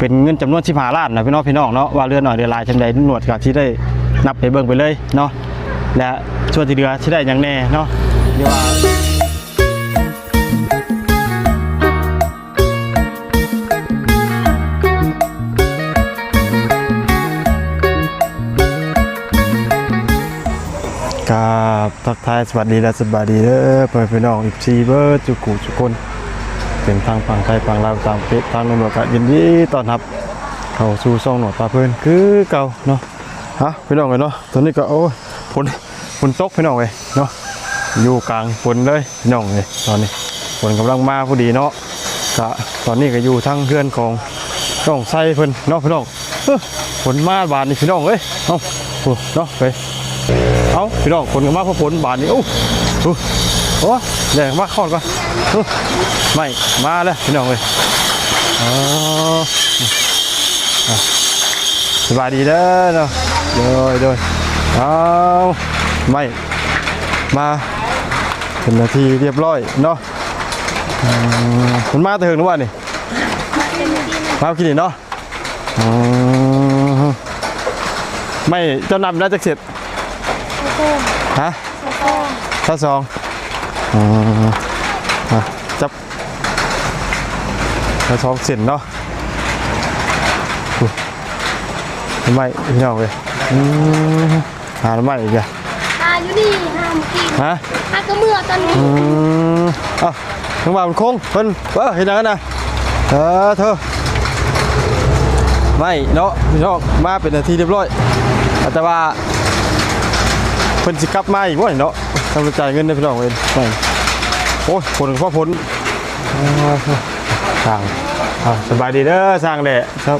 เป็นเงินจำนวน15 ล้านนะพี่น้องเนาะว่าเรือหน่อยเรือลายจำใดหนวดกับที่ได้นับไปเบิ่งไปเลยเนาะและช่วยที่เรือที่ได้อย่างแน่เนาะเดี๋ยวว่ากราบทักทายสวัสดีและสบายดีเด้อพี่น้องอีกทีเบิร์ดจุกุจุกคนเป็นทางฝั่งไทยฝั่งลาวตามเพจทางนนท์ก็ยินดีต้อนรับเข้าสู่ช่องหนวดปลาเพิ่นคือเก่าเนาะฮะพี่น้องเลยเนาะตอนนี้ก็โอ้ยฝนตกพี่น้องเลยเนาะอยู่กลางฝนเลยพี่น้องเลยตอนนี้ฝนกำลังมาพอดีเนาะก็ตอนนี้ก็อยู่ทางเพื่อนของช่องไส้เพิ่นเนาะพี่น้องฝนมาบานนี่พี่น้องเอ้ยเนาะเนาะไปเอาพี่น้องฝนก็มาพอฝนบานนี่โอ้โอ้แรงมากข้อนก่อนไม่มาแล้วพี่น้องเลยสบายดีเด้อเนาะโดยเอาไม่มาเป็นนาทีเรียบร้อยเนาะมันมาแต่ถึงหรือว่านี่มากินนี่เนาะไม่เจ้านำน่าจะเสร็จฮะข้าวซองจับข้าวซองเสร็จเนาะทำไมพี่น้องเลยหาทำไมอีกอะอยู่นี่ห้ามกินฮะก็เมื่อตอนนี้ทั้งบ่าวมันคงเพิ่นเห็นยังนะเธอไม่เนาะพี่น้องมาเป็นนาทีเรียบร้อยแต่ว่าเพิ่นสิกลับมาอีกว่าเนาะทำจ่ายเงินได้พี่น้องเองไม่โอ้ยผลกับพ่อผลสั่งสบายดีเด้อสั่งแหละครับ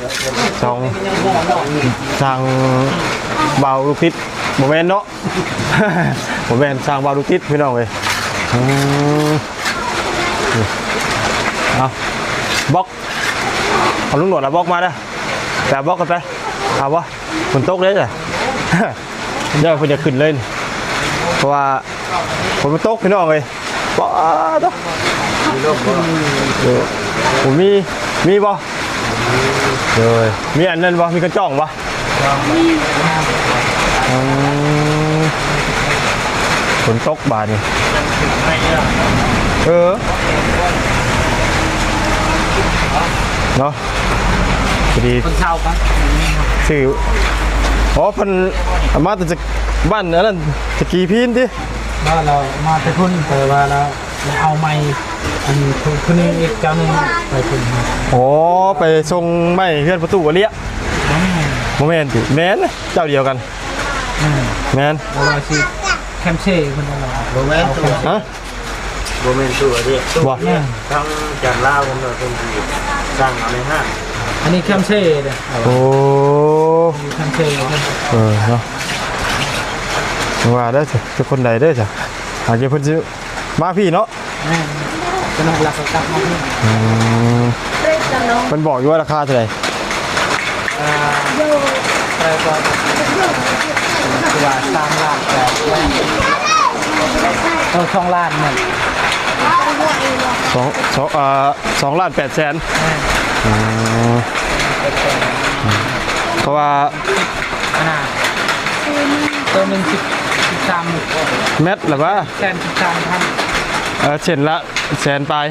สั่งเบาลูกติดโมเมนต์เนาะโมเมนต์สั่งเบาลูกติดพี่น้องเลยเอาบล็อกเอาลูกหนวดแล้วบล็อกมาได้แต่บล็อกกันไปเอาวะฝนตกเลยจ้ะเดี๋ยวเพิ่นจะขึ้นเลยเพราะว่าฝนมันตกพี่น้องเลยบ่ต้องผมมีบ่เลยมีอันนั้นบ่มีกระจ่องบ่ฝนตกบาดนี่เนาะพอดีคนเช่าปะชื่อพันมาแต่จากบ้านนั้นจะกี่พินที่ว่าเรามาไปพุ่นแต่ว่าเราเอาไม้อันคนนี้อีกเจ้านึงไปพุ่นไปส่งไม้เพื่อนประตูวะเลี้ยโมเมนต์แมนเจ้าเดียวกันแมนเราชื่อแคมเช่คนนั้นโมเมนต์ฮะโมเมนต์ตัวเดียวทั้งจานล่าผมเลยเป็นที่สร้างอะไรห้างอันนี้แคมเช่เลยแคมเช่เนาะว่าได้จะคนใดได้จ้ะอาจจะเพิ่นซื้อมาพี่เนาะเป็นหลักตักมาพี่มันบอกอยู่ว่าราคาเท่าไหร่แปลว่าตัว3 ล้าน8 2 ล้านเนี่ย2 ล้าน8 แสนเพราะว่าตัวนึง13 เม็ดหรือว่า113,000เช่นละแสนปลาย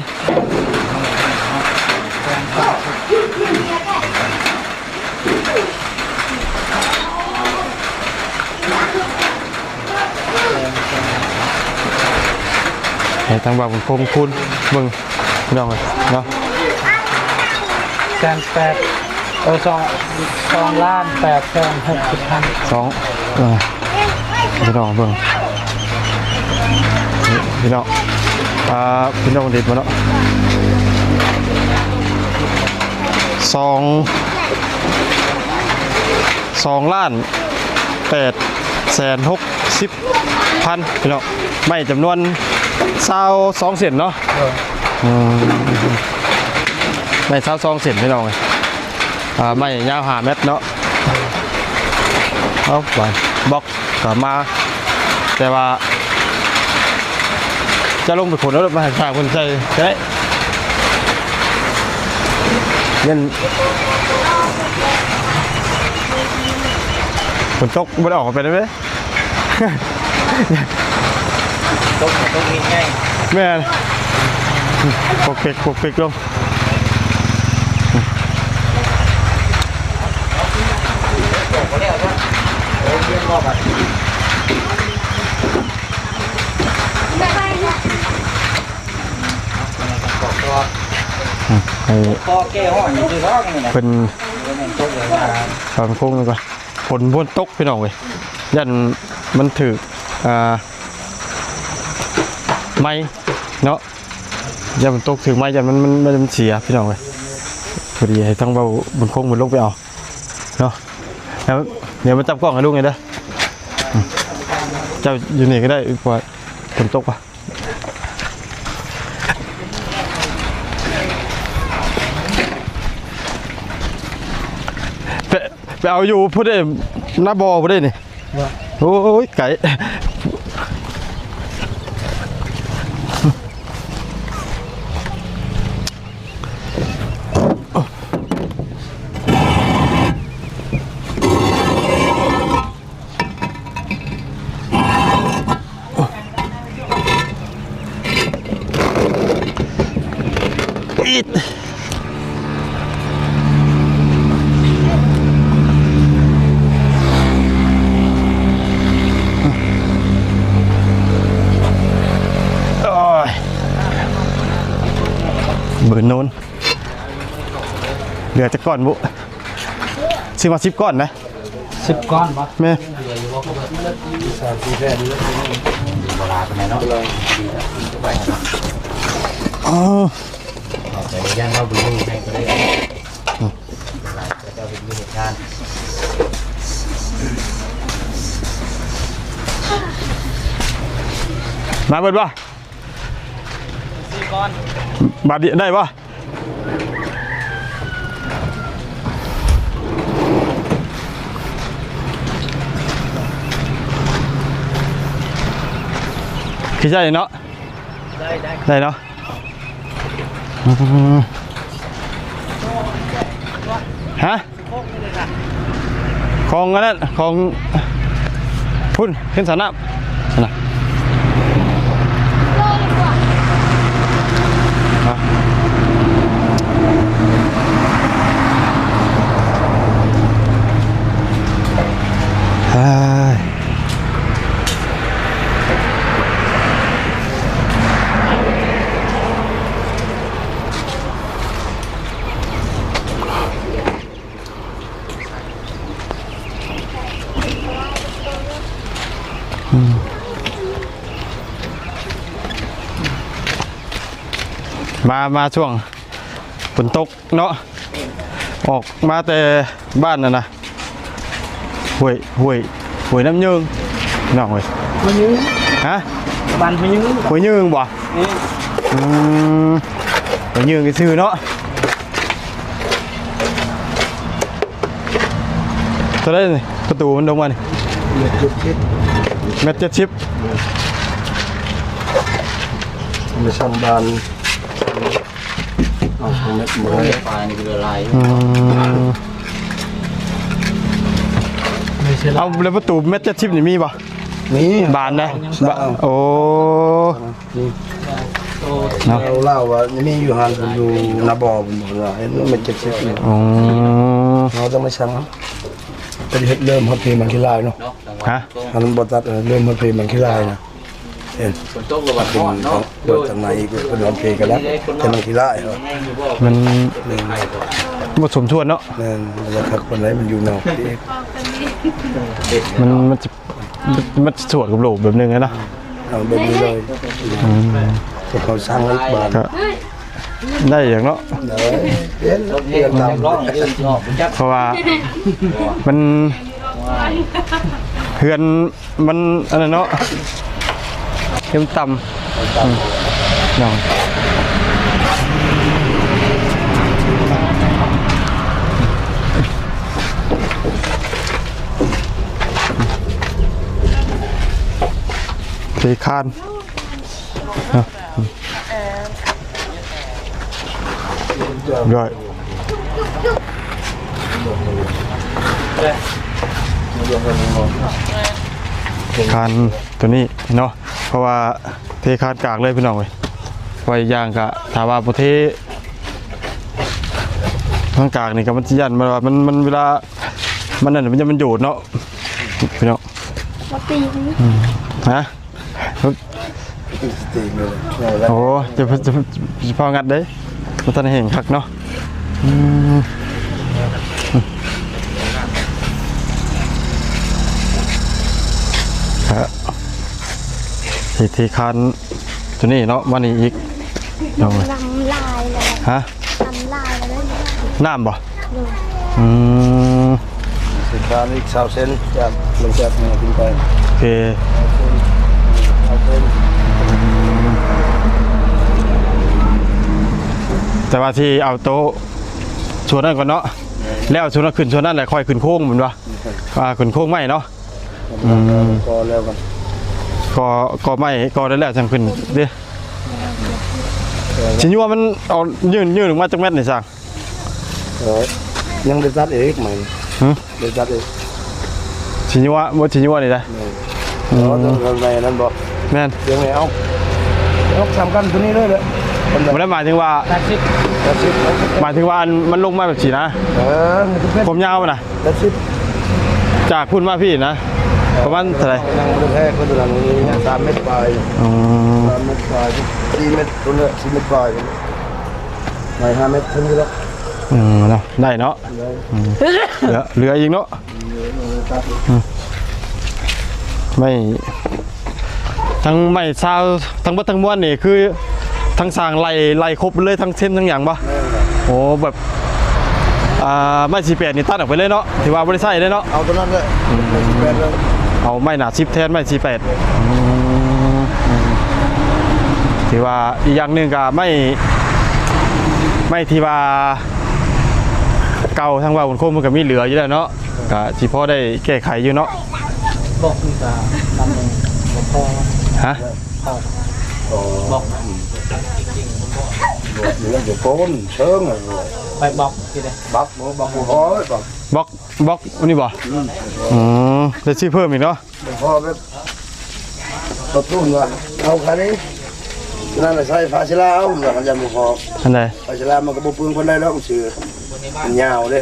ทางบ่าวคงคุณมึงน้องเลยเนาะ108,000 2 ล้าน8 แสน 60,000 พี่น้องเบิ่งพี่น้องเด็ดมาเนาะ2 ล้าน8 แสน 60,000พี่น้องไม่จำนวน22 เซนเนาะไม่22 เซนพี่น้องเลยไม่ยาว5 เมตรเนาะเอาไปบล็อกกลับมาแต่ว่าจะลงไปขนแล้วมาหาทางคนใจได้ เล่นฝนตกบ่ได้ออกไปได้ไหม ต้องมีง่าย แม่นปกปิกลง ก็แล้วจ้ะเรียนรอบอ่ะ ให้ ก็แก้ห้องอยู่ที่ร้องนี่นะ เป็น ตกเลยมา ตอนพุ่งเลยก่อนฝนพ้นตกพี่น้องเว้ยยันมันถือไม้เนาะยันมันตกถือไม้ยันมันเสียพี่น้องเว้ยพอดีให้ทั้งเบาบนโค้งบนลงไปเอาเนาะแล้วเดี๋ยวมาจับกล้องให้ลูกไงเด้อเจ้าอยู่นี่ก็ได้กว่าฝนตกปะไปเอาอยู่พูดได้หน้าบอพูดได้นี่โอ้ยไก่อิดเบื่อโน้นเหลือจะก้อนบุซื้อมา10 ก้อนนะ 10 ก้อนปะ แม่ เวลาเป็นไงเนาะ อ๋อ แต่ย่างเราดูให้ก็ได้จะเป็นเหตุการณ์ มาเบิดป่ะ 4 ก้อน บาทเดียวได้ป่ะคือใช่เนาะ ได้เนาะฮะของอันนั้นของพุ่นขึ้นสนามนะมาช่วงฝนตกเนาะออกมาแต่บ้านน่ะนะห่วยน้ำยืงน้องเว้ย มันยืน ฮะ บันมันยืน ห่วยยืงบ่ห่วยยืงก็ซื้อเนาะตัวได้นี่ประตูมันลงมานี่1.70 ไม่ช่างบานเอาของเม็ดหมดเลย ไฟนี่คืออะไร ไม่ใช่ เอาแล้วประตู1.70นี่มีป่ะ นี่ บานนะโอ้ เราเล่าว่านี่อยู่หันผมอยู่นาบอผมบอกว่าเห็นมันจะเช็ดเลย อ๋อ เราต้องไม่ช่างเป็นเฮ็ดเริ่มฮอตเพลมันขี้ลายเนาะ ฮะ อันนั้นบอตัดเริ่มฮอตเพลมันขี้ลายนะเห็น ฝนตกระบาด เป็น ร้อนเนาะ เปิดทางในอีกเป็นฮอตเพลกันแล้วแต่มันขี้ลายเหรอ มันผสมชวนเนาะ นั่นมันจะทักคนไหนมันอยู่นอกที่ มันสวดกับโลกแบบนึงนะ เอาแบบนี้เลยพวกเขาสร้างอีกบาน ก็ได้อย่างเนาะ เห็นเรียนตาม ร้อนเรื่องที่ออกจับ เพราะว่ามันเฮือนมันอะไรเนาะเข็มต่ำน้องเทคานย่อย คานตัวนี้เนาะเพราะว่าเทคานกากเลยพี่น้องเว้ยไว้ย่างกะถามว่าประเทศทางกากนี่ก็มันสิยันมันว่ามันเวลามันนั่นมันโยดเนาะพี่น้อง มาตีนี้ ฮะ ตีเลย โอ้จะพองัดได้มันทันเห็นคักเนาะครับทีคันตัวนี้เนาะวันนี้อีกเนาะ ลำลายเลย ฮะ ลำลายเลย น้ำบ่ ดู สิการอีก20 เซนจากลงจากนี่ขึ้นไป โอเคแต่ว่าที่เอาโต๊ะชวนนั่นก่อนเนาะแล้วชวนนั้นขึ้นชวนนั่นแหละค่อยขึ้นโค้งเหมือนว่าขึ้นโค้งไม่เนาะ ก็แล้วกัน ก็ไม่ก็ได้แล้วจังขึ้นเด้ชิญว่ามันเอายืนออกมาจากแม่นนี่สั่ง ยังได้ตัดอีกไหมได้ตัดอีก ชิญว่าบ่ชิญว่านี่ได้ ต้องในนั้นบอก แม่น เดี๋ยวไงเอาทำกันตัวนี้เลยเลย บ่ได้หมายถึงว่าหมายถึงว่ามันลงมาแบบสินะผมยาวน่ะ ตัดชิป จากพุ่นมาพี่นะประมาณเท่าไหร่ นั่งบนแท้ก็ตัวนี้3 เมตรปลาย 3 เมตรปลาย4 เมตรตัวนี้4 เมตรปลายไม่5 เมตรถึงแล้ว เนาะได้เนาะเหลืออีกเนาะไม่ทั้งไม่ซาวทั้งบัดทั้งม้วนนี่คือทั้งสร้างไล่ครบเลยทั้งเส้นทั้งอย่างปะโอ้แบบไม่48นี่ตัดออกไปเลยเนาะถือว่าบ่ได้ใช้เลยเนาะ เอาตัวนั้นเลย18เลย เอาไม่หนา10แทนไม่48ถือว่าอีกอย่างหนึงก็ไม่ที่ว่าเก่าทั้งว่าบนโคมมันก็มีเหลืออยู่แล้วเนาะก็สิพอได้แก้ไขอยู่เนาะ บอกนี่ก็ทำเองบอกพ่อ ฮะ บอก อยู่แล้วเดี๋ยวโกนเชิงเลย ไปบอกที่ไหน บักบอกหัวห้อยบอก บล็อกอันนี้บ่ได้ซื้อเพิ่มอีกเนาะ พอแบบตัวตุ้นว่าเอาคันนี้นั่นแหละใช้ฟาชิลาเอาแต่มันจะมีพอ อันใด ฟาชิลามันก็บ่ปึงคนได้แล้วมันชื่อมันยาวเด้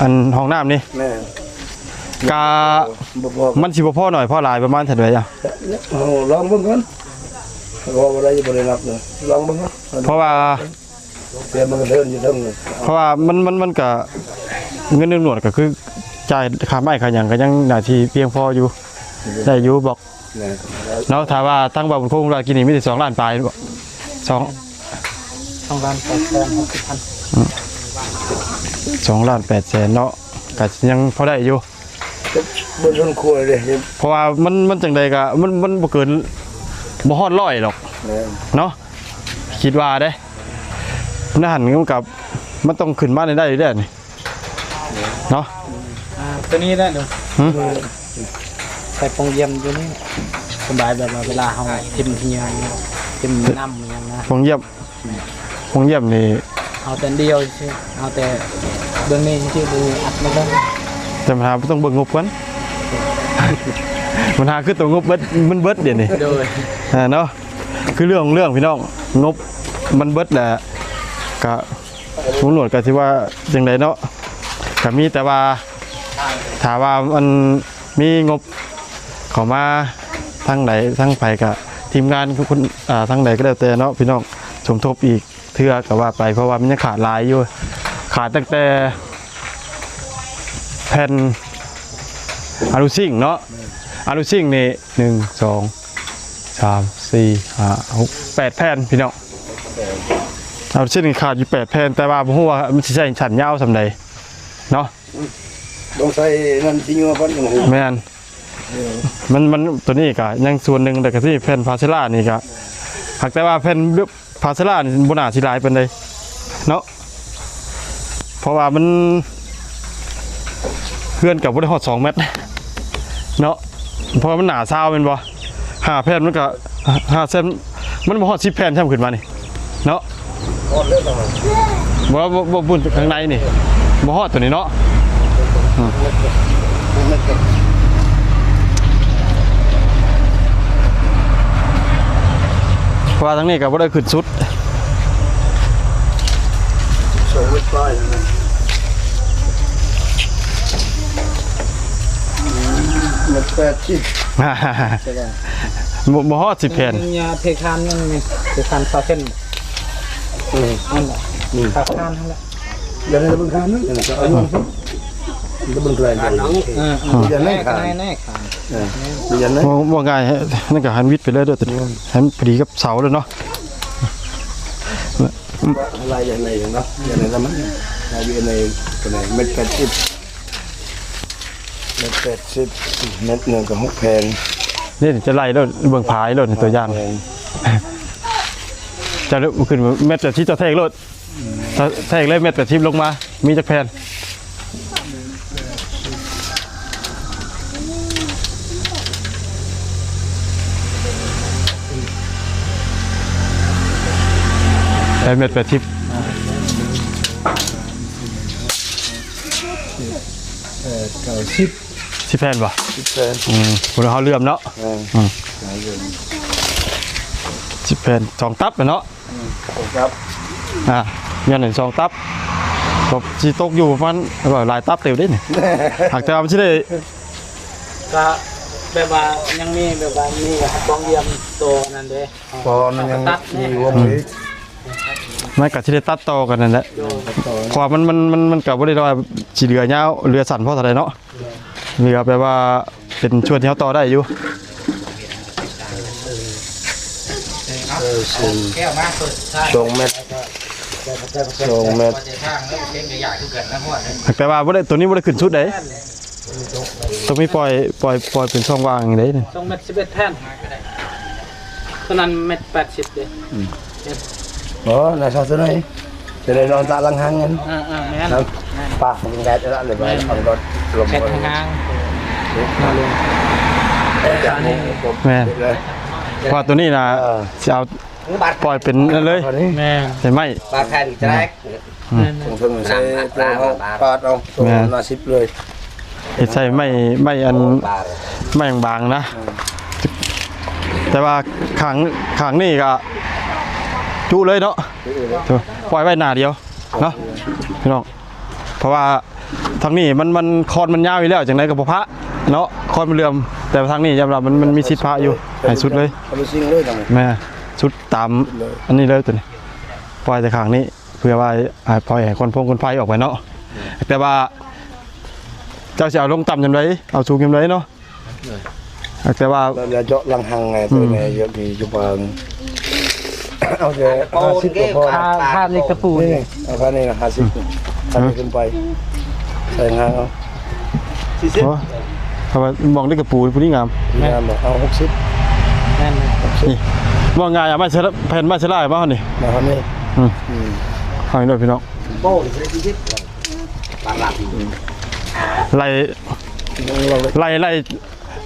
อันห้องน้ำนี่ แม่ กา บ่พอ มันสิบ่พอหน่อยพอหลายประมาณเท่าไหร่อ่ะ เอาลองเบิ่งก่อนก็บ่ได้บ่ได้รับเลยลองเบิ่งก่อน เพราะว่า เสียมันก็เดินอยู่ทั้งเลย เพราะว่ามันก็เงินหนวดก็คือจ่ายค่าไม้ค่าหยังก็ยังหน้าที่เพียงพออยู่ได้อยู่บอก นะ เนาะถ้าว่าตั้งบ่บนโคงเรากินนี่มีแต่2ล้านปลายบ่2 2 ล้าน860,000 2ล้าน8แสนเนาะก็ยังพอได้อยู่ บ่ทนครัวเลย เพราะว่ามันจังใดก็มันบ่เกินบ่ฮอด100หรอก นะ เนาะคิดว่าเด้มันหันกับมันต้องขึ้นมาได้เด้อนี่เนาะ ตัวนี้ได้เดี๋ยวใส่ปงเยี่ยมอยู่นี่สบายแบบเวลาเขาทิมเฮียทิมน้ำอย่างนะ พงเยี่ยมนี่ เอาแต่เดียวใช่เอาแต่เบื้องนี้ที่ดูอัดไม่ได้ แต่ปัญหาต้องเบิ่งงบกัน ปัญหาคือตัวงบเบิดมันเบิดเดี๋ยวนี้ โดย เนาะคือเรื่องพี่น้องงบมันเบิดแหละก็ตำรวจก็สิว่าจังไดเนาะก็มีแต่ว่าถามว่ามันมีงบเข้ามาทางไหนทางไผก็ทีมงานทุกคนทางไหนก็แล้วแต่เนาะพี่น้องสมทบอีกเทื่อก็ว่าไปเพราะว่ามันยังขาดหลายอยู่ขาดตั้งแต่แผ่นอลูซิ่งเนาะอลูซิ่งนี่1 2 3 4 5 6 8แผ่นพี่น้องอลูซิ่งนี่ขาดอยู่8แผ่นแต่ว่าบ่ฮู้ว่ามันสิใช้ชั้นยาวส่าใดเนาะ ต้องใส่นั่นที่ยัวก่อนจังหู แม่นมันตัวนี้ก็ยังส่วนหนึ่งแต่ก็ที่แผ่นพาเซล่านี่ก็หากแต่ว่าแผ่นพาเซล่านี่บ่น่าสิหลายปานใดเนาะเพราะว่ามันเพื่อนกับบ่ได้ฮอด2 เมตรเนาะเพราะมันหนาซาวแม่นบ่5แผ่นมันก็5เส้นมันบ่ฮอด10แผ่นซ้ำขึ้นมานี่เนาะ พอเลิกแล้ว บ่บุญข้างในนี่บ่ฮอดตัวนี้เนาะ เม็ดกับ เพราะว่าทั้งนี้ก็บ่ได้ขึ้นสุด สองเม็ดปลายนะเม็ด80 ใช่ป่ะ บ่ฮอด10แผ่น ยาเทคานยังไงเทคานซาเส้นนั่นแหละคาคานนั่นแหละ อย่าได้บังคับนะอย่าเอาอยู่จะบังคับอย่างนี้อย่าให้ขาด แน่ขาด อย่าให้ บ่ง่ายฮะนั่นก็หันวิทย์ไปเลยเด้อตัวนี้ให้มันพอดีกับเสาเลยเนาะ อะไรอย่างไรอย่างเนาะอย่างไรแล้วมันอะไรอย่างไรตัวไหนเม็ด80เม็ด80เม็ดหนึ่งกับ6แผ่น นี่จะไล่แล้วเบิ่งผายแล้วตัวอย่างจะขึ้นเม็ดแบบที่จะแทกรถแทกเลยเม็ดแบบที่ลงมามีจักแผ่นเม็ดแบบที่10แผ่นป่ะ 10แผ่น คนเขาเลื่อมเนาะ10แผ่น2ตับเนาะ ครับ ยันหนึ่ง2ตับก็สิตกอยู่ประมาณหลายตับเต็มได้นี่หากแต่ว่ามันสิได้ ก็แบบว่ายังมีแบบว่ามีบองเยี่ยมโตนั่นเด้ พอมันยังมีวงอีก มันก็สิได้ตัดต่อกันนั่นแหละเพราะว่ามันก็บ่ได้ว่าสิเหลือยาวเหลือสั้นเพราะเท่าใดเนาะเหลือแปลว่าเป็นช่วงที่เฮาต่อได้อยู่ แก้วมากสุด 2เม็ด2เม็ด ข้างแล้วเล่นใหญ่ๆทุกกันนะพวก แต่ว่าบ่ได้ตัวนี้บ่ได้ขึ้นชุดใดต้องมีปล่อยเป็นช่องว่างอย่างใดนี่ 2เม็ด11แผ่นตัวนั้นเม็ด80เด้ อ๋อนายชอบตัวไหนจะได้นอนตาลังหังกัน แม่น นะปากมันแดดแล้วเลยไปฟังรถลม แค่ทางมาลง จากนี้ แม่น เลย เพราะว่าตัวนี้น่ะสิเอาปล่อยเป็นนั่นเลย ตอนนี้ แม่ เห็นไหม ปลาแผ่นจะได้ ผมเพิ่งใส่ตัวปาดเอาตัวนาซิปเลย เฮ็ดใส่ไม่อัน ปลา ไม่บางๆนะ แต่ว่าขังนี่ก็จุเลยเนาะปล่อยไว้หน้าเดียวเนาะพี่น้องเพราะว่าทางนี้มันคอนมันยาวอยู่แล้วจังได๋ก็บ่พระเนาะคอนมันเหลื่อมแต่ทางนี้ยามรับมันมีสิทธิ์พระอยู่ให้สุดเลย เอาไปซิ่งเลยจัง แม่สุดตามอันนี้เลยตัวนี้ปล่อยแต่ขังนี้เพื่อว่าปล่อยให้คนไฟออกไปเนาะแต่ว่าเจ้าสิเอาลงต่ำจังได๋เอาสูงจังได๋เนาะแต่ว่า เราจะเจาะลังหังไงตัวไหนเยอะดีจุบางเอาแต่50ก็พอ ผ้าเล็กตะปู นี่เอาแค่นี้นะ50ถ้าไม่ขึ้นไปใส่งานเอา เพราะว่ามองได้กับปูผู้นี้งาม งานบอกเอา60 แม่น นี่มองง่ายอ่ะไม่ใช่แผ่นไม่ใช่ลายบ้านนี่ มาครับนี่ ฟังด้วยพี่น้อง โป้เลยที่ปลาหลับ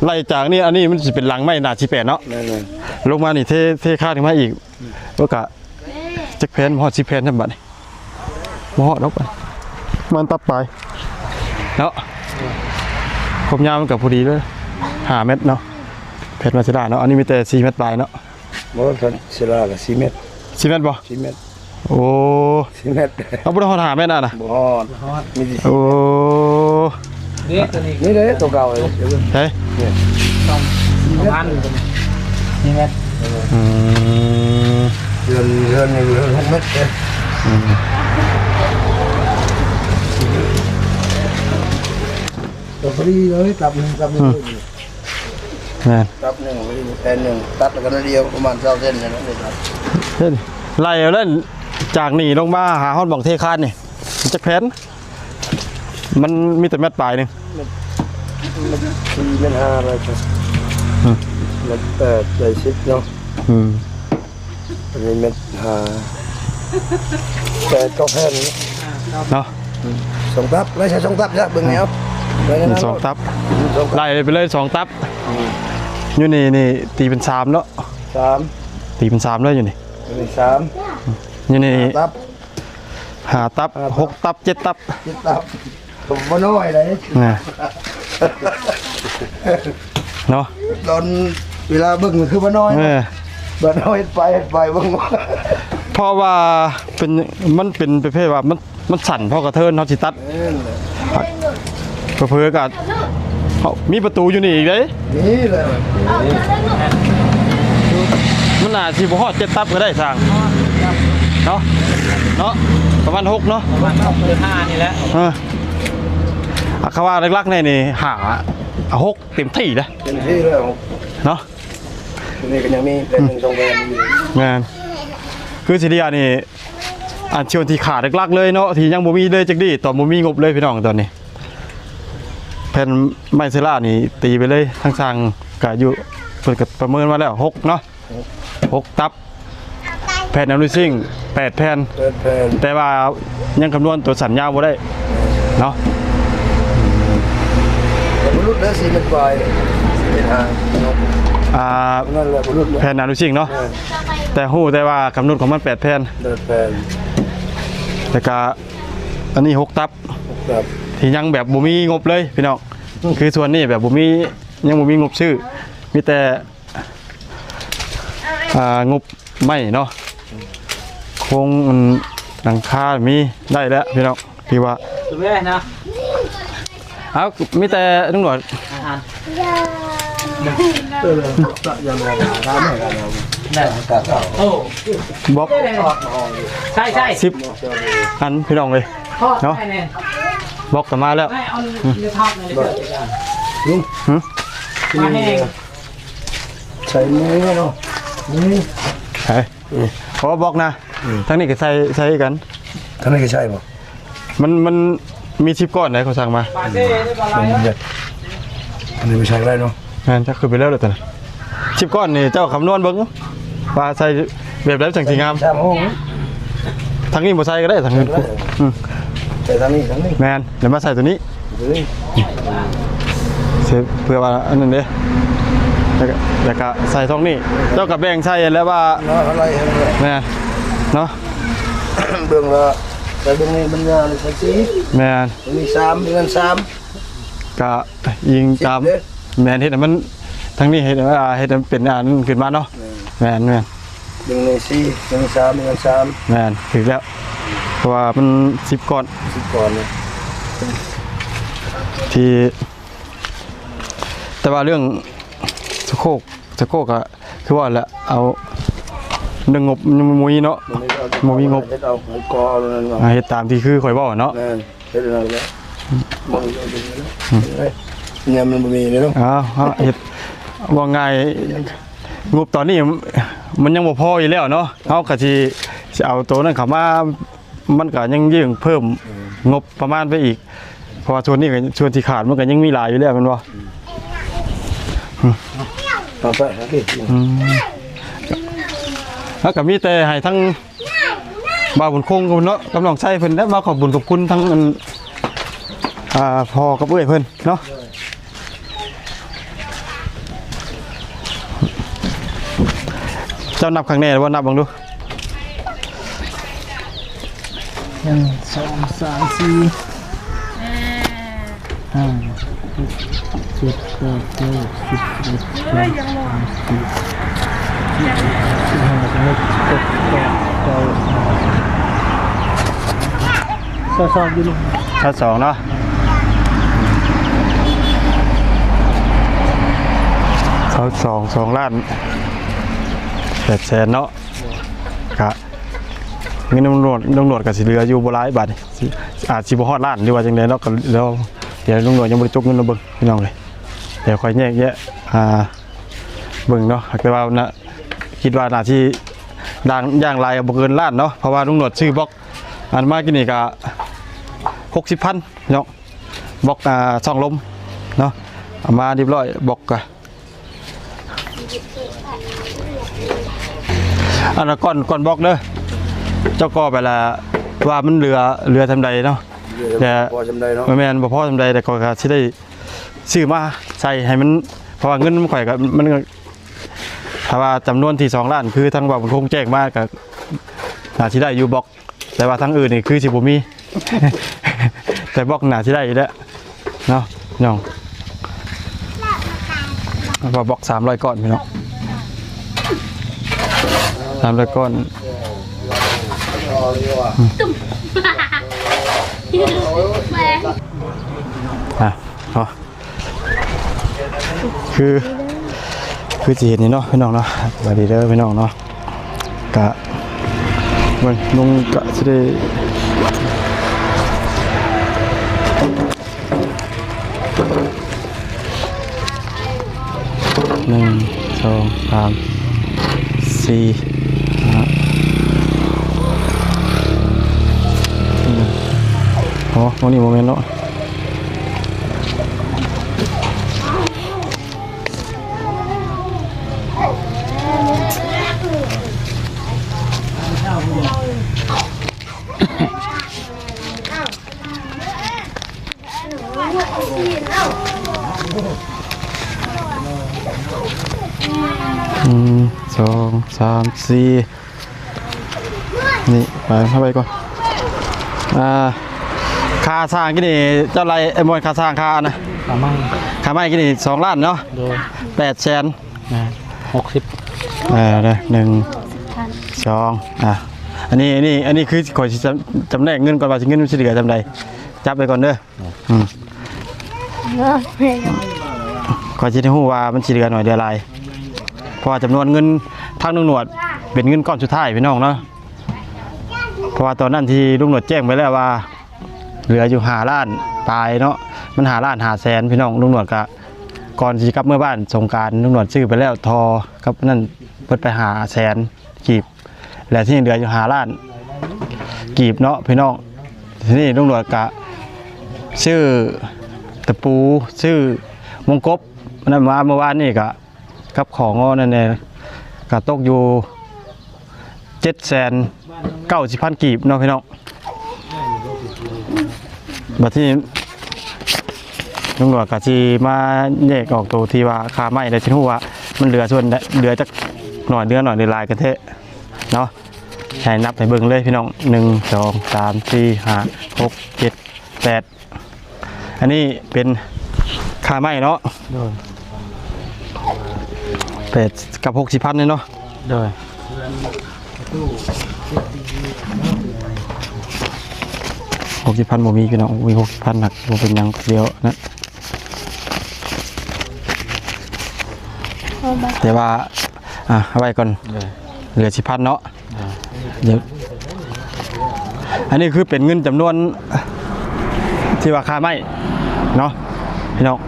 ไล่จากนี่อันนี้มันจะเป็นหลังไม้หนาชีแปดเนาะ นั่นเลย ลงมานี่เทค่าถึงมาอีกก็กะจักแผ่นหอด10แผ่นทำบัดนี่บ่ฮอดดอกไปมันตัดไปเนาะความยาวมันกับพอดีเลย5เมตรเนาะแผ่นมาสิได้เนาะอันนี้มีแต่4เมตรปลายเนาะ บอกว่าเสลากับ4เมตร 4เมตรบ่ 4เมตร โอ้ 4เมตร เอาบ่ได้ฮอด5เมตรน่ะ บ่ฮอดมีสิ โอ้ เด็กตัวนี้ นี่เลยตัวเก่าเลย เฮ้ย ประมาณนี่แม่ เดือนนี่เดือน6เมตรเลยตัวพอดีเลยตับหนึ่ง แม่น ตับหนึ่งแผ่นหนึ่งตัดแล้วก็นาเดียวประมาณ20เส้นนั่นเลยครับ เฮ้ยไล่เอาเล่นจากนี่ลงมาหาฮอดบ่องเทคานนี่มันจักแผ่นมันมีแต่เม็ดปลายหนึง 4เมตร5อะไรครับเมตร8ใจ10เนาะ อันนี้เม็ด8 9แผ่น เนาะ 2ตับไม่ใช่2ตับจ้ะเบิ่งแนว นี่สองตับไล่ไปเลย2ตับอยู่นี่ตีเป็น3เนาะ 3 ตีเป็น3เลยอยู่นี่ อันนี้3 อยู่นี่ ตับ 5ตับ6ตับ7ตับ 7ตับ ผมบ่น้อยเลย นะเนาะ ตอนเวลาเบิ่งคือบ่น้อยบ่น้อยไปเบิ่ง เพราะว่ามันเป็นประเภทว่ามันสั่นพอกระเทินเขาสิตัดเพื่อกับมีประตูอยู่นี่อีกเลย นี่แหละ มันน่าสิบ่ฮอด7ตับก็ได้สั่งเนาะประมาณ6เนาะ ประมาณ5นี่แหละ เขาว่าลักๆนี่หา6เต็มที่นะ เป็นที่แล้ว เนาะ นี่ก็ยังมีเป็น1 2แบนอยู่ งานคือสิเดียนี่อันชวนที่ขาดลักๆเลยเนาะที่ยังบ่มีเลยจักดีตอนบ่มีงบเลยพี่น้องตอนนี้แผ่นไมเซล่านี่ตีไปเลยทั้งสร้างก็อยู่เพิ่นก็ประเมินมาแล้ว6เนาะ6ตับแผ่นอลูซิ่ง8แผ่น แผ่น แต่ว่ายังคำนวณตัวสัญญาบ่ได้เนาะ บ่รุดแล้ว4เมตรปลายเป็นทาง นั่นแหละบ่รุด แผ่นอลูซิ่งเนาะแต่ฮู้แต่ว่ากำหนดของมัน8แผ่น แผ่น แล้วก็อันนี้6ตับ ครับ ที่ยังแบบบ่มีงบเลยพี่น้องคือส่วนนี้แบบบ่มียังบ่มีงบชื่อมีแต่งบไม่เนาะโครงหลังคามีได้แล้วพี่น้องที่ว่า สุดเลยนะ เอามีแต่ตำรวจ อาหาร อย่าลองถามให้กันเอา ได้โอ้ บล็อก ใช่ 10อันพี่น้องเลย ทอดได้แน่ บล็อกกันมาแล้ว ไม่เอาเนื้อทอดเลยเดี๋ยว ลุง มาแห้ง ใส่มือเนาะนี่ ใช่เพราะว่าบล็อกนะทั้งนี้ก็ใส่กัน ท่านนี่ก็ใช่บ่ มันมี10ก้อนไหนเขาสั่งมา ปลาเซ่ได้ปลาอะไร อันนี้ไม่ใช่ได้เนาะ งั้นจะคือไปแล้วเลยตอนนั้น10ก้อนนี่เจ้าคำนวณเบิ่งว่าใส่แบบได้จังสิงาม 3ห้อง ทั้งนี้บ่ใส่ก็ได้ทั้งนี้อืม แต่ทางนี้ แมนเดี๋ยวมาใส่ตัวนี้เพื่อว่าอันนั้นเด้แล้วก็ใส่ช่องนี้เจ้ากับแบ่งใส่แล้วว่า เนาะอะไร แม่เนาะ เบื้องละแต่เบื้องนี้มันยาวเลยสิ แม่น มี3เงิน3 ก็ยิงตามแม่นเฮ็ดให้มันทั้งนี้เฮ็ดว่าเฮ็ดให้มันเป็นอันนั้นขึ้นมาเนาะแม่น เบื้องนี้4เงิน3เงิน3 แม่นถึงแล้วเพราะว่ามัน10ก้อน 10ก่อนเนี่ย ที่แต่ว่าเรื่องสะโคกก็คือว่าแหละเอาเรื่องงบมุ้ยเนาะ เอากอนั่นว่า เฮ็ดตามที่คือข่อยบอกเนาะ นั่นเฮ็ดอะไรแล้วบ่เนี่ยมันบ่มีเลยเนาะ เฮ็ดว่าง่ายงบตอนนี้มันยังบ่พออยู่แล้วเนาะเฮาก็สิเอาตัวนั้นเข้ามามันก็ยังยิ่งเพิ่มงบประมาณไปอีกเพราะว่าส่วนนี้ก็ส่วนที่ขาดมันก็ยังมีหลายอยู่แล้วแม่นบ่ ต่อไปโอเค แล้วก็มีแต่ให้ทั้งบ่าวบุญคงกับเนาะกำลังใช้เพิ่นและมาขอบบุญขอบคุณทั้งพ่อกับเอ้ยเพิ่นเนาะเจ้านับครั้งแน่ว่านับบังดู 1 2 3 4 5 6 7 8 9 10 11 12 13 14 15 16 17 18 19 20อยู่ลุง ถ้า2เนาะ2ล้าน8แสนเนาะกะเงินตำรวจก็สิเหลืออยู่บ่หลายบาทอาจสิบ่ฮอดล้านหรือว่าจังได๋เนาะก็แล้วเดี๋ยวตำรวจยังบ่ได้จกเงินมาเบิ่งพี่น้องเลยเดี๋ยวค่อยแยกแยะเบิ่งเนาะแต่ว่านะคิดว่าน่าที่ดังอย่างไรบ่เกินล้านเนาะเพราะว่าตำรวจซื้อบล็อกอันมากินนี่ก็60,000เนาะบล็อกช่องลมเนาะเอามาเรียบร้อยบล็อกก็อันนั้นก่อนบล็อกเด้อเจ้าก็ไปละว่ามันเรือทำใดเนาะแต่ พอจำได้เนาะ แม่นบ่พอทำใดแต่ก็สิได้ซื้อมาใส่ให้มันเพราะว่าเงินมันข่อยก็มันก็ถ้าว่าจำนวนที่2ล้านคือทางบ่าวคงแจ้งมาก็น่าสิได้อยู่บล็อกแต่ว่าทางอื่นนี่คือสิบ่มี แต่บล็อกหนาที่ได้อยู่แล้วเนาะน้องว่าบล็อก300ก้อนพี่น้อง300ก้อนอ่ะเนาะคือจีเห็นนี่เนาะพี่น้องเนาะสวัสดีเด้อพี่น้องเนาะกะมันลงกะจะได้1 2 3 4นะโอ้โหนี่โมเมนต์เนาะ2 3 4นี่ไปเข้าไปก่อนค่าสร้างกี่นี่เจ้าไรไอ้มวยค่าสร้างค่านะ ค่าไม้กี่นี่2 ล้านเนาะ โดย 800,000 60 ได้1 2อันนี้คือขอจำแนกเงินก่อนว่าสิเงินมันสิเหลือจำใดจับไปก่อนเด้อขอสิได้ฮู้ว่ามันสิเหลือหน่อยเดียวหลายเพราะว่าจำนวนเงินทางลุงหนวดเป็นเงินก้อนสุดท้ายพี่น้องเนาะเพราะว่าตอนนั้นที่ลุงหนวดแจ้งไปแล้วว่าเหลืออยู่5 ล้านปลายเนาะมัน5 ล้าน5 แสนพี่น้องลุงหนวดก็ก่อนสิกลับเมื่อบ้านสงกรานต์ลุงหนวดซื้อไปแล้วทอกับนั่นเปิดไป5 แสนกีบและที่เหลืออยู่5 ล้านกีบเนาะพี่น้องทีนี้ลุงหนวดก็ชื่อตะปูชื่อมงกบนั่นมาเมื่อวานนี่ก็กับของนั่นเองก็ตกอยู่790,000 กีบเนาะพี่น้องบัดที่ลุงหนวดก็สิมาแยกออกตัวที่ว่าค่าไม้ได้สิฮู้ว่ามันเหลือส่วนเหลือจักหน่อยเดือนหน่อยลายกันแท้เนาะให้นับให้เบิ่งเลยพี่น้อง1 2 3 4 5 6 7 8อันนี้เป็นค่าไม้เนาะ8กับ60,000นี่เนาะ โดย 60,000บ่มีพี่น้องมี60,000หนักบ่เป็นหยังเดียวนะแต่ว่าเอาไว้ก่อนเหลือ10,000เนาะเดี๋ยวอันนี้คือเป็นเงินจำนวนที่ว่าค่าไม้เนาะพี่น้อง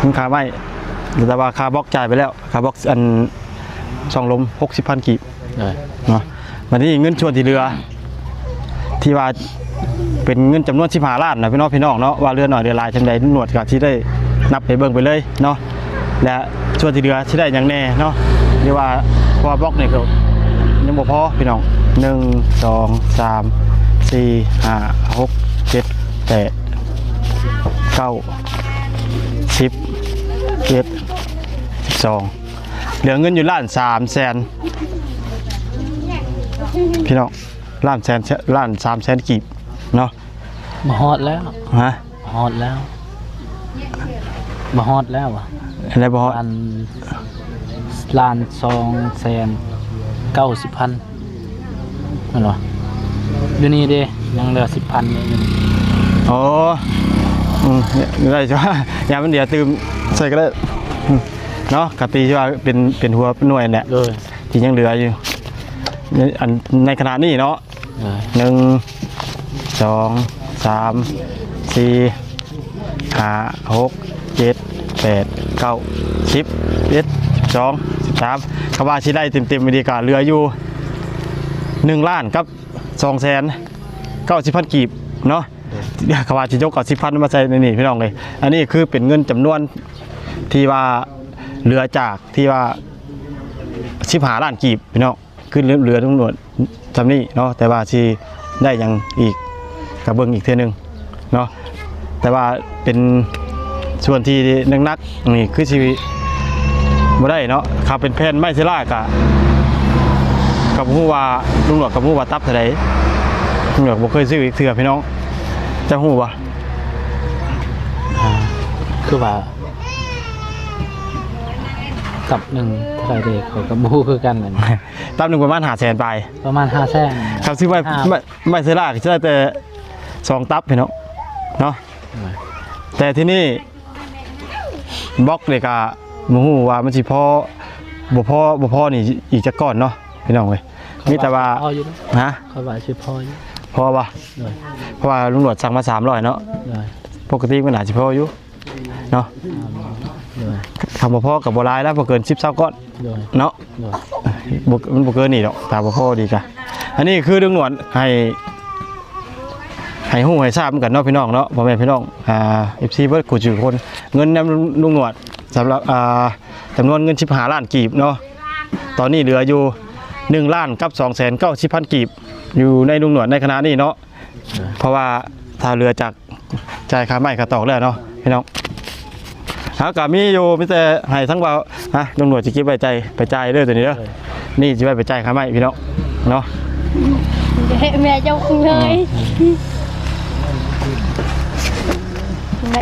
เงินค่าไม้แต่ว่าค่าบล็อกจ่ายไปแล้วค่าบล็อกอัน2 ลม 60,000 กีบเนาะวันนี้เงินส่วนที่เหลือที่ว่าเป็นเงินจำนวน15 ล้านนะพี่น้องเนาะว่าเรือหน่อยเรือลายจังใดหนวดกับที่ได้นับไปเบิ่งไปเลยเนาะและส่วนที่เหลือที่ได้อย่างแน่เนาะเรียกว่าพอบล็อกเนี่ยก็ยังบ่พอพี่น้อง1 2 3 4 5 6 7 8 9 10 11 12เหลือเงินอยู่1.3 แสนพี่น้อง1.3 แสนกีบเนาะ มาฮอดแล้ว ฮะ ฮอดแล้วมาฮอดแล้วอ่ะ อะไรบ่ฮอด 1,290,000นั่นหรออยู่นี่เด้ยังเหลือ10,000นี่อยู่นี่ อ๋อได้ใช่ป่ะยามันเดี๋ยวตื่มใส่ก็ได้เนาะกะตีใช่ป่ะเป็นหัวหน่วยเนี่ย เลย ที่ยังเหลืออยู่ในขณะนี้เนาะ 1 2 3 4 5 6 7 8 9 10 11 12 13คำว่าที่ได้เต็มๆวิธีการเหลืออยู่1 ล้านกับ290,000 กีบเนาะคำว่าที่ยกเอา10,000มาใส่ในนี่พี่น้องเลยอันนี้คือเป็นเงินจำนวนที่ว่าเหลือจากที่ว่า15 ล้านกีบพี่น้องคือเหลือทั้งหมดจำนี้เนาะแต่ว่าที่ได้ยังอีกกระเบื้องอีกเท่านึงเนาะแต่ว่าเป็นส่วนที่นักนี่คือชีวิตบ่ได้เนาะขับเป็นแผ่นไม้เสลากะกับผู้ว่าลุงหลวงกับผู้ว่าตับเท่าใดลุงหลวงบ่เคยซื้ออีกเทื่อพี่น้อง จะฮู้บ่ คือว่ากับหนึ่งเท่าไหรเด็กเขากับบูคือกันเหมือน ตับหนึงประมาณ500,000ไป ประมาณ500,000 ครับซื้อไม่เซล่าก็ได้แต่2ตับพี่น้องเนาะแต่ที่นี่บล็อกเลยก็บ่ฮู้ว่ามันสิพอบ่พอนี่อีกจักก้อนเนาะพี่น้องเว้ยมีแต่ว่า พออยู่นะ ฮะ เขาว่าชื่อพออยู่ พอบ่ เลย เพราะว่าลุงหนวดสั่งมา300เนาะ เลย ปกติมันน่าสิพออยู่เนาะ เลย คำบ่พอกับบ่หลายแล้วบ่เกิน10 20ก้อน เลย เนาะ เลย มันบ่เกินนี่ดอกแต่บ่พอดีกะอันนี้คือลุงหนวดให้ฮู้ให้ทราบเหมือนกันเนาะพี่น้องเนาะพ่อแม่พี่น้องFC เบิดกูจือคนเงินนำลุงหนวดสำหรับจำนวนเงิน15ล้านกีบเนาะตอนนี้เหลืออยู่1ล้านกับ290,000กีบอยู่ในลุงหนวดในขณะนี้เนาะเพราะว่าถ้าเหลือจากจ่ายค่าไม้ค่าตอกแล้วเนาะพี่น้องก็มีอยู่มีแต่ให้ทั้งว่าลุงหนวดสิเก็บไว้ไปจ่ายเด้อตัวนี้เด้อนี่สิไว้ไปจ่ายค่าไม้พี่น้องเนาะ แม่เจ้าคงเลย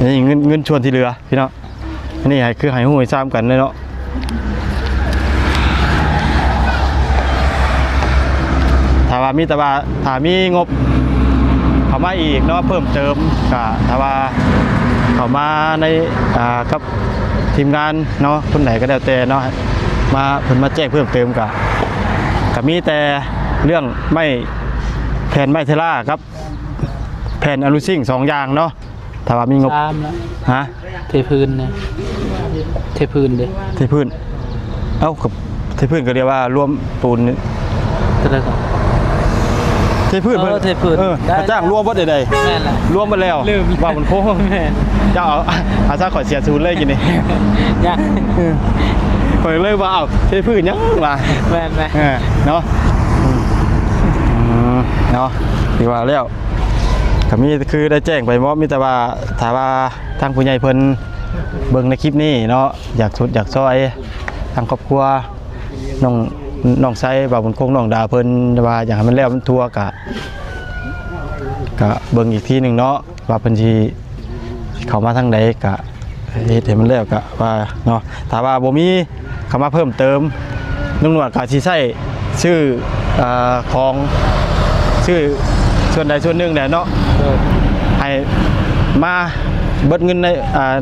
นี่เงินชวนที่เหลือพี่น้องอันนี้คือให้ฮู้ให้ทราบกันเลยเนาะถ้ามีงบเข้ามาอีกเนาะเพิ่มเติมก็ถ้าว่าเข้ามาในกับทีมงานเนาะคนไหนก็แล้วแต่เนาะมาเพิ่นมาแจ้งเพิ่มเติมก็มีแต่เรื่องไม่แผ่นไม้เทล่าครับแผ่นอลูซิ่ง2อย่างเนาะถ้าว่ามีงบ ตามแล้ว ฮะ เทพื้นเนี่ยเทพื้นเด้ เทพื้นกับเทพื้นก็เรียกว่ารวมปูน เท่าไหร่ก่อน เทพื้น เทพื้นได้ พระจ้างรวมบ่ได้ แม่นละ รวมมาแล้ว ลืม ว่ามันโค้ง แม่น เจ้าเอาซะขอเสียศูนย์เลยกินนี่ ยัง ข่อยเลยว่าเอาเทพื้นยังล่ะ แม่นไหม เนาะเนาะดีว่าแล้วก็มีคือได้แจ้งไปบ่มีแต่ว่าถ้าว่าทางผู้ใหญ่เพิ่นเบิ่งในคลิปนี้เนาะอยากซอยทางครอบครัวน้องไซบ่าวบุญคงน้องดาเพิ่นว่าอยากให้มันแล้วมันทั่วก็เบิ่งอีกทีหนึงเนาะว่าเพิ่นสิเข้ามาทางใดก็เฮ็ดให้มันแล้วก็ว่าเนาะถ้าว่าบ่มีเข้ามาเพิ่มเติมลุงหนวดก็สิใช้ชื่อของชื่อส่วนใดส่วนหนึ่งแหละเนาะให้มาเบิดเงิน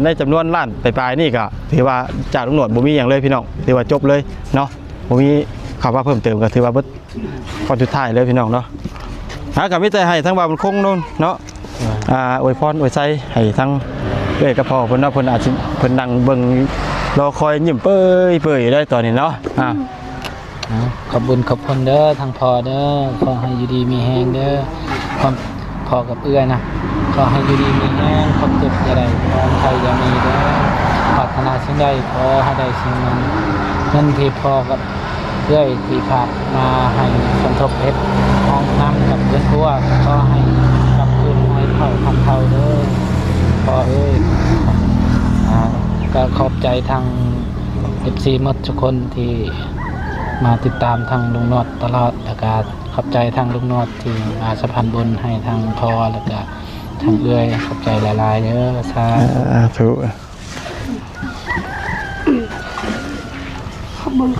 ในจำนวนล้านปลายๆนี่ก็ถือว่าจากลุงหนวดบ่มีอย่างเลยพี่น้องถือว่าจบเลยเนาะบ่มีข่าวว่าเพิ่มเติมก็ถือว่าเบิดก่อนสุดท้ายเลยพี่น้องเนาะก็มีแต่ให้ทั้งบ่าวมันคงนู่นเนาะอวยพรอวยใจให้ทั้งเอ้ยกับพ่อเพิ่นเนาะเพิ่นอาจสิเพิ่นนั่งเบิ่งรอคอยยิ้มเปื่อยได้ตอนนี้เนาะขอบคุณเด้อทางพอเด้อขอให้อยู่ดีมีแฮงเด้อความพอกับเอื้อยนะขอให้อยู่ดีมีแฮงความเจ็บอย่าได้ความไทยอย่ามีเด้อปรารถนาสิ่งใดขอให้ได้สิ่งนั้นเงินที่พอกับเอื้อยที่ขาดมาให้สมทบเพชรห้องน้ำกับเพื่อนครัวขอให้กลับคืนให้เท่าพันเท่าเด้อพอเอ้ยก็ขอบใจทาง FC หมดทุกคนที่มาติดตามทางลุงนอดตลอดแล้วก็ขอบใจทางลุงนอดที่มาสะพานบุญให้ทางพอแล้วก็ทางเอื้อยขอบใจหลายๆเด้อสาธุ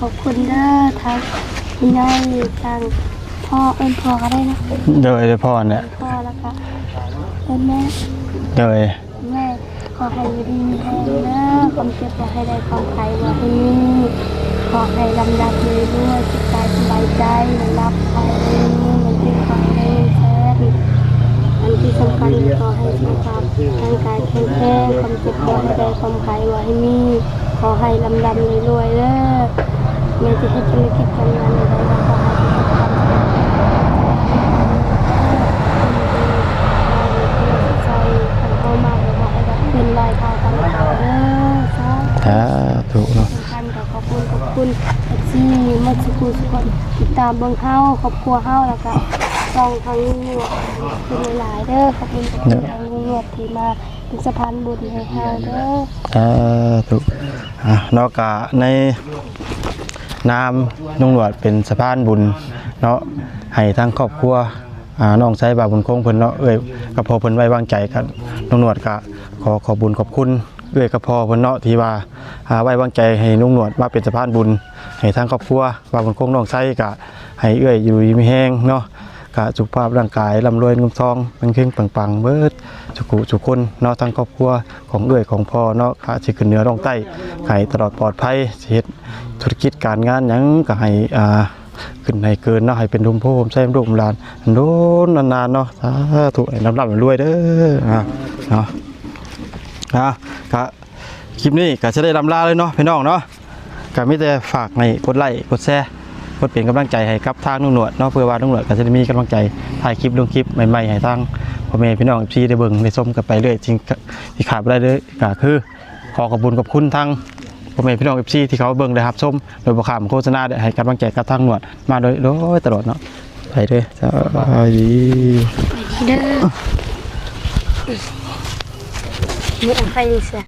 ขอบคุณเด้อทางพี่น้อยทางพ่อพ่อก็ได้นะ เดี๋ยวพ่อเนี่ย พ่อแล้วก็แม่ เดี๋ยว แม่ขอให้อยู่ดีมีแรงเด้อความเจ็บขอให้ได้ความไข้มาที่นี่ขอให้ลำดับเลยด้วยจิตใจสบายใจรับไปมันเป็นความแท้อันที่สำคัญขอให้สุขภาพร่างกายแข็งแรงความเจ็บขอให้ได้ความไข้มาให้มีขอให้ลำดับเลยด้วยเด้อแม่จะให้ธุรกิจการงานอะไรก็ขอให้ประสบความสำเร็จใจเข้ามาบอกให้แบบเป็นลายทางต่างๆเด้อถูกเนาะ ขอบคุณที่มาสุขุสุขติดตามเบิ่งเฮาครอบครัวเฮาแล้วก็ฟังทางลุงหนวดเป็นหลายเด้อขอบคุณทางลุงหนวดที่มาเป็นสะพานบุญให้เฮาเด้อถูกนอกจากในนามลุงหนวดเป็นสะพานบุญเนาะให้ทั้งครอบครัว น้องใช้บาบุญคงเพิ่นเนาะเอ้ยก็พอเพิ่นไว้วางใจกันน้องหนวดก็ขอบุญขอบคุณเอ้ยก็พอเพิ่นเนาะที่ว่าไว้วางใจให้น้องหนวดมาเป็นสะพานบุญให้ทางครอบครัวบาบุญคงน้องใช้ก็ให้เอ้ยอยู่ดีมีแฮงเนาะก็สุขภาพร่างกายร่ำรวยเงินทองเพ่งๆปังๆเบิดทุกคนเนาะทั้งครอบครัวของเอ้ยของพ่อเนาะก็สิขึ้นเหนือลงใต้ให้ตลอดปลอดภัยสิเฮ็ดธุรกิจการงานหยังก็ให้ขึ้นให้เกินเนาะให้เป็นรุ่มโพมใช้ลูกหลานโดนนานๆเนาะสาธุให้ร่ำรวยเด้อเนาะก็คลิปนี้ก็จะได้ลำลาเลยเนาะพี่น้องเนาะก็มีแต่ฝากให้กดไลค์กดแชร์กดเป็นกำลังใจให้กับทางนุ่งหนวดเนาะเพื่อว่านุ่งหนวดก็จะได้มีกำลังใจถ่ายคลิปลงคลิปใหม่ๆให้ทางพ่อแม่พี่น้องที่ได้เบิ่งได้ชมกันไปเรื่อยจริงที่ขาดไม่ได้เลยก็คือขอขอบคุณกับคุณทางพ่อแม่พี่น้องที่เขาเบิ่งได้รับชมโดยบ่ข้ามโฆษณาได้ให้กำลังใจกับทางหนวดมาโดยตลอดเนาะไปเด้อสวัสดี เด้อนี่อันไฟดิเสีย